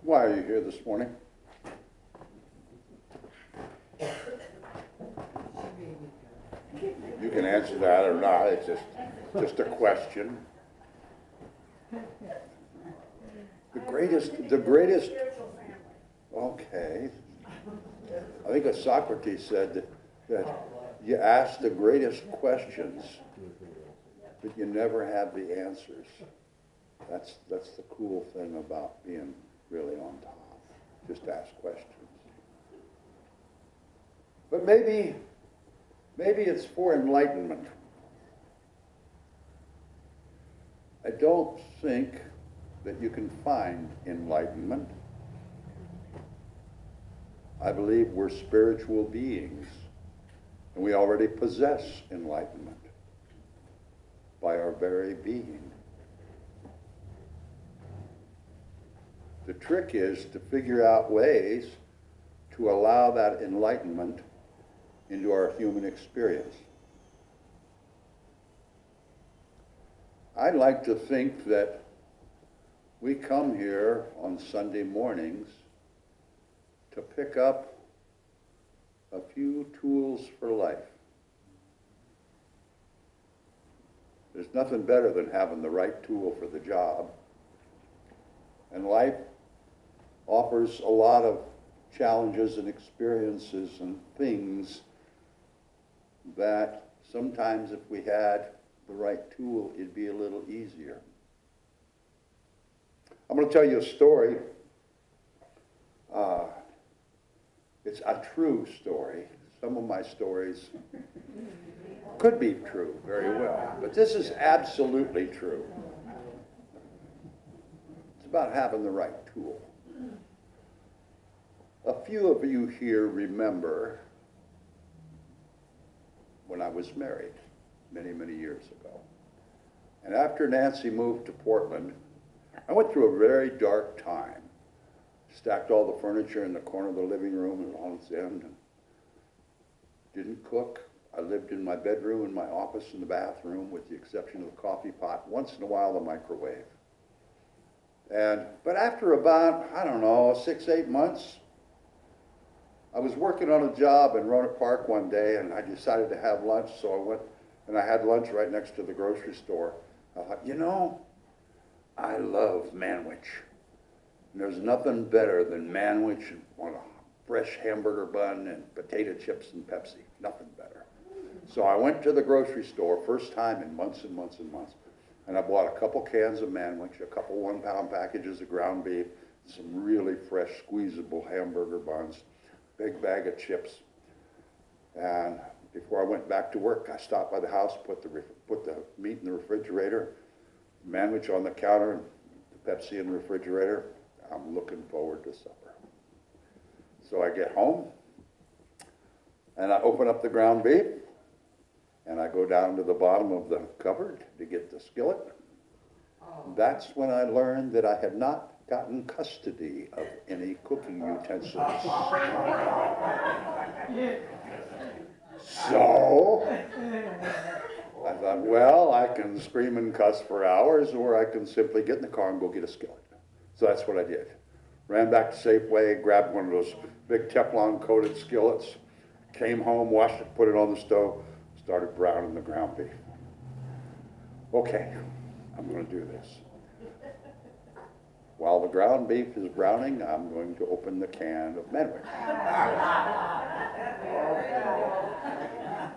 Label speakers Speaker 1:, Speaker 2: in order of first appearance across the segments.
Speaker 1: Why are you here this morning? You can answer that or not. It's just a question. The greatest. Okay. I think Socrates said that you ask the greatest questions, but you never have the answers. That's the cool thing about being really on top. Just ask questions. But maybe it's for enlightenment. I don't think that you can find enlightenment. I believe we're spiritual beings, and we already possess enlightenment by our very being. The trick is to figure out ways to allow that enlightenment into our human experience. I'd like to think that we come here on Sunday mornings to pick up a few tools for life. There's nothing better than having the right tool for the job. And life offers a lot of challenges and experiences and things that sometimes if we had the right tool, it'd be a little easier. I'm going to tell you a story. It's a true story. Some of my stories could be true very well, but this is absolutely true. It's about having the right tool. A few of you here remember when I was married many, many years ago. And after Nancy moved to Portland, I went through a very dark time. Stacked all the furniture in the corner of the living room and on its end. And didn't cook. I lived in my bedroom and my office in the bathroom with the exception of the coffee pot. Once in a while, the microwave. But after about, 6, 8 months, I was working on a job in Roanoke Park one day, and I decided to have lunch, so I went and I had lunch right next to the grocery store. I thought, I love manwich. And there's nothing better than manwich on a fresh hamburger bun and potato chips and Pepsi. Nothing better. So I went to the grocery store, first time in months and months and months, and I bought a couple cans of manwich, a couple 1-pound packages of ground beef, some really fresh squeezable hamburger buns, big bag of chips. And before I went back to work, I stopped by the house, put the meat in the refrigerator, manwich on the counter, the Pepsi in the refrigerator. I'm looking forward to supper. So I get home, and I open up the ground beef, and I go down to the bottom of the cupboard to get the skillet. That's when I learned that I had not gotten custody of any cooking utensils. So I thought, well, I can scream and cuss for hours, or I can simply get in the car and go get a skillet. So that's what I did. Ran back to Safeway, grabbed one of those big Teflon-coated skillets, came home, washed it, put it on the stove, started browning the ground beef. Okay, I'm going to do this. While the ground beef is browning, I'm going to open the can of manwich.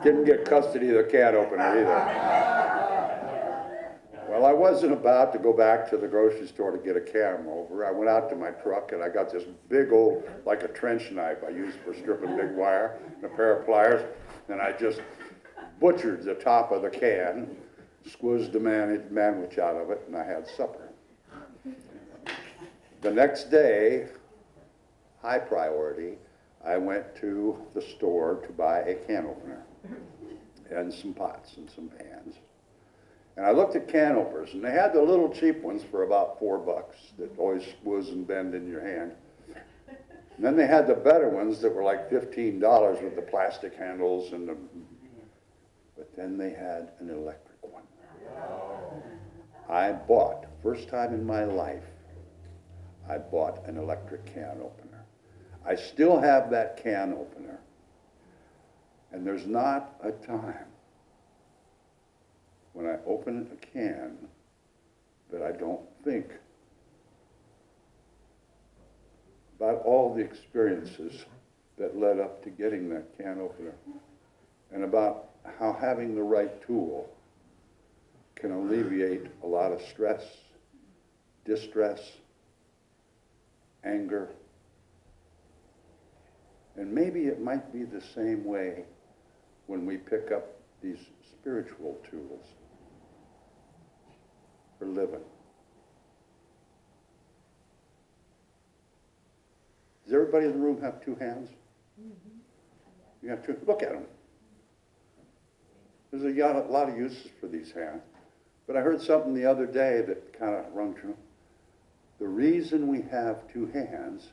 Speaker 1: Didn't get custody of the can opener either. Well, I wasn't about to go back to the grocery store to get a can over. I went out to my truck and I got this big old, like a trench knife I use for stripping big wire, and a pair of pliers, and I just butchered the top of the can, squeezed the manwich out of it, and I had supper. The next day, high priority, I went to the store to buy a can opener and some pots and some pans. And I looked at can openers, and they had the little cheap ones for about $4 that always squiz and bend in your hand. And then they had the better ones that were like $15 with the plastic handles and the, but then they had an electric one. I bought, first time in my life, I bought an electric can opener. I still have that can opener. And there's not a time when I open a can that I don't think about all the experiences that led up to getting that can opener, and about how having the right tool can alleviate a lot of stress, distress, anger. And maybe it might be the same way when we pick up these spiritual tools for living. Does everybody in the room have two hands? You have two. Look at them. There's a lot of uses for these hands. But I heard something the other day that kind of rung true. The reason we have two hands,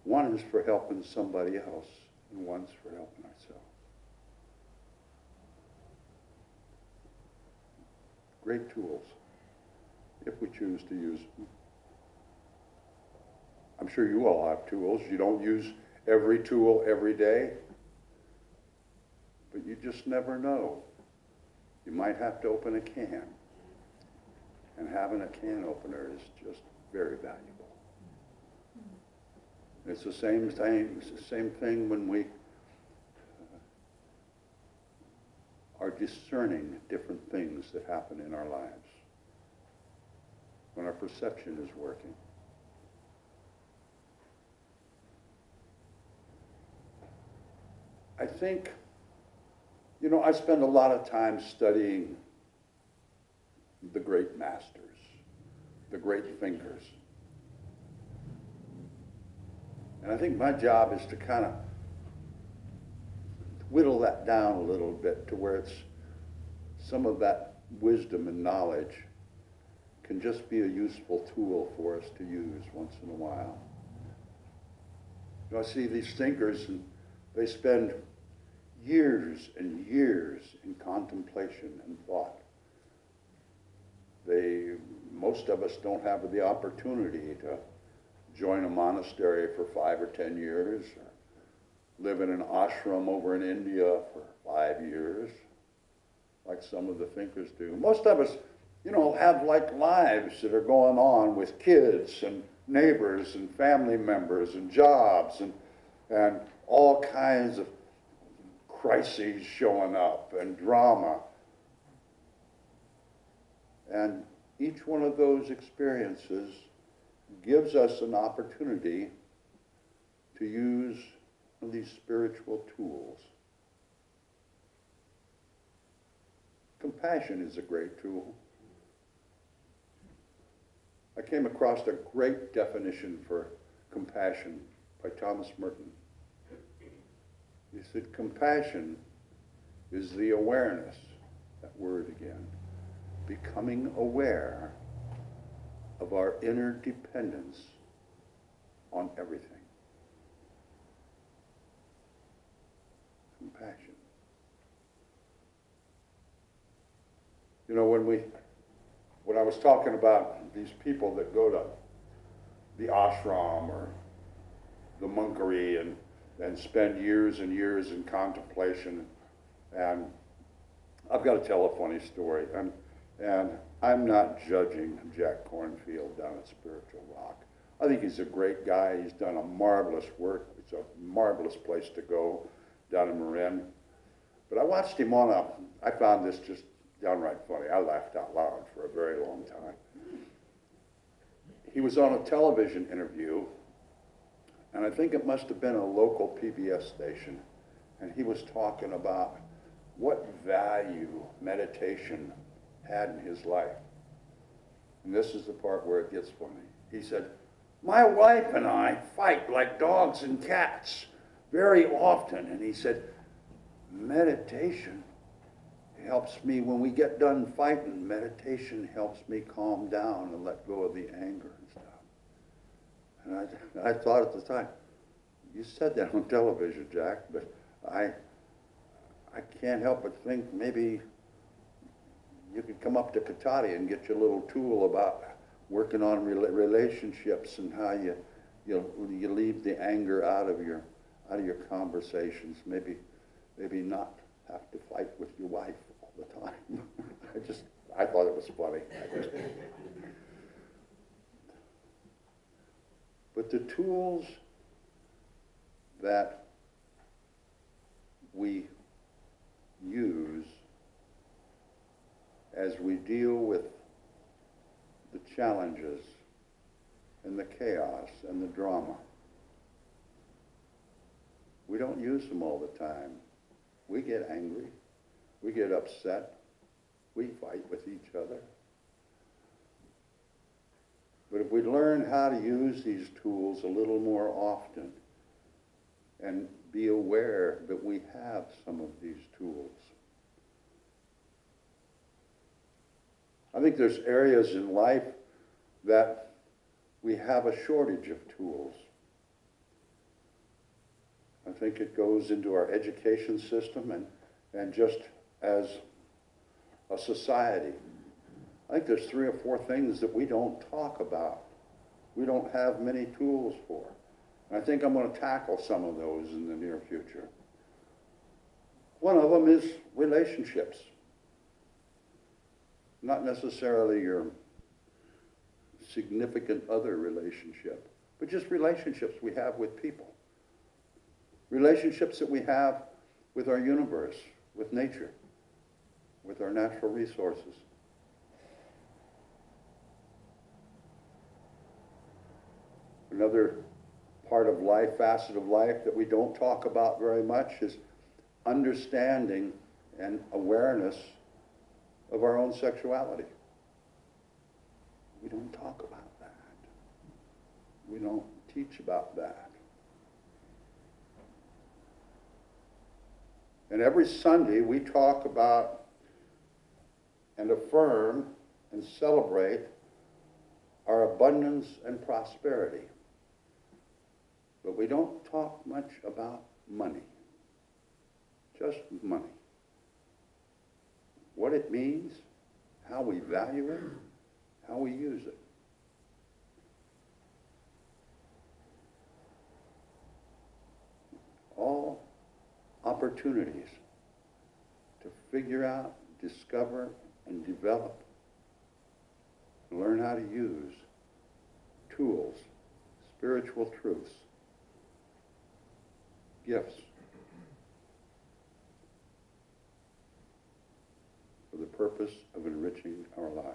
Speaker 1: one is for helping somebody else, and one's for helping ourselves. Great tools, if we choose to use them. I'm sure you all have tools. You don't use every tool every day, but you just never know. You might have to open a can, and having a can opener is just very valuable. It's the same thing. It's the same thing when we are discerning different things that happen in our lives, when our perception is working. I think, I spend a lot of time studying the great masters, the great thinkers. And I think my job is to kind of whittle that down a little bit to where it's some of that wisdom and knowledge can just be a useful tool for us to use once in a while. I see these thinkers, and they spend years and years in contemplation and thought. Most of us don't have the opportunity to join a monastery for 5 or 10 years, or live in an ashram over in India for 5 years, like some of the thinkers do. Most of us, have like lives that are going on with kids and neighbors and family members and jobs and all kinds of crises showing up and drama. And each one of those experiences gives us an opportunity to use these spiritual tools. Compassion is a great tool. I came across a great definition for compassion by Thomas Merton. He said, compassion is the awareness, that word again, becoming aware of our inner dependence on everything. Compassion. When I was talking about these people that go to the ashram or the monkery and spend years and years in contemplation, and I've got to tell a funny story, and I'm not judging Jack Kornfield down at Spiritual Rock. I think he's a great guy. He's done a marvelous work. It's a marvelous place to go down in Marin. But I watched him I found this just downright funny. I laughed out loud for a very long time. He was on a television interview, and I think it must have been a local PBS station, and he was talking about what value meditation had in his life. And this is the part where it gets funny. He said, my wife and I fight like dogs and cats very often. And he said, meditation helps me, when we get done fighting, meditation helps me calm down and let go of the anger and stuff. And I thought at the time, you said that on television, Jack, but I can't help but think maybe you could come up to Katati and get your little tool about working on relationships and how you leave the anger out of your conversations. Maybe not have to fight with your wife all the time. I thought it was funny. But the tools that we use as we deal with the challenges and the chaos and the drama, we don't use them all the time. We get angry, we get upset, we fight with each other. But if we learn how to use these tools a little more often and be aware that we have some of these tools. I think there's areas in life that we have a shortage of tools. I think it goes into our education system and just as a society. I think there's 3 or 4 things that we don't talk about. We don't have many tools for. And I think I'm going to tackle some of those in the near future. One of them is relationships. Not necessarily your significant other relationship, but just relationships we have with people. Relationships that we have with our universe, with nature, with our natural resources. Another part of life, facet of life that we don't talk about very much is understanding and awareness of our own sexuality. We don't talk about that. We don't teach about that. And every Sunday we talk about and affirm and celebrate our abundance and prosperity. But we don't talk much about money. Just money. What it means, how we value it, how we use it. All opportunities to figure out, discover, and develop, learn how to use tools, spiritual truths, gifts for the purpose of enriching our lives.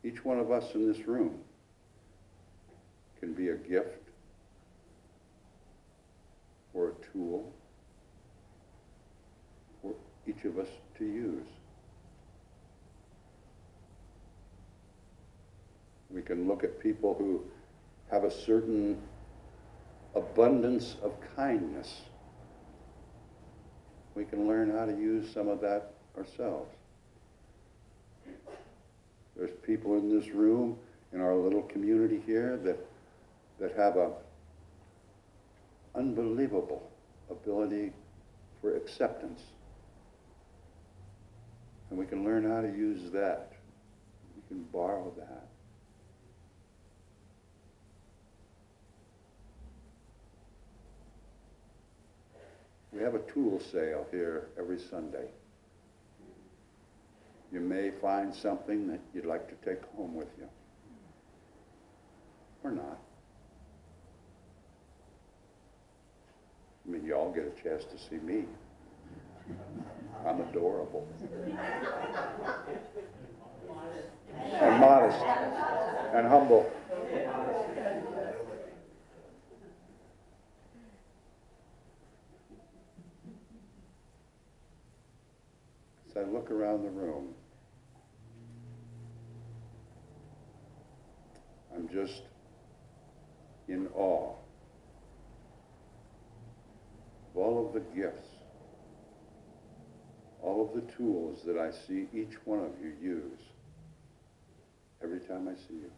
Speaker 1: Each one of us in this room can be a gift or a tool for each of us to use. We can look at people who have a certain abundance of kindness. We can learn how to use some of that ourselves. There's people in this room, in our little community here, that have a unbelievable ability for acceptance. And we can learn how to use that. We can borrow that. We have a tool sale here every Sunday. You may find something that you'd like to take home with you. Or not. I mean, you all get a chance to see me. I'm adorable. And modest. And humble. As I look around the room, I'm just in awe of all of the gifts, all of the tools that I see each one of you use every time I see you.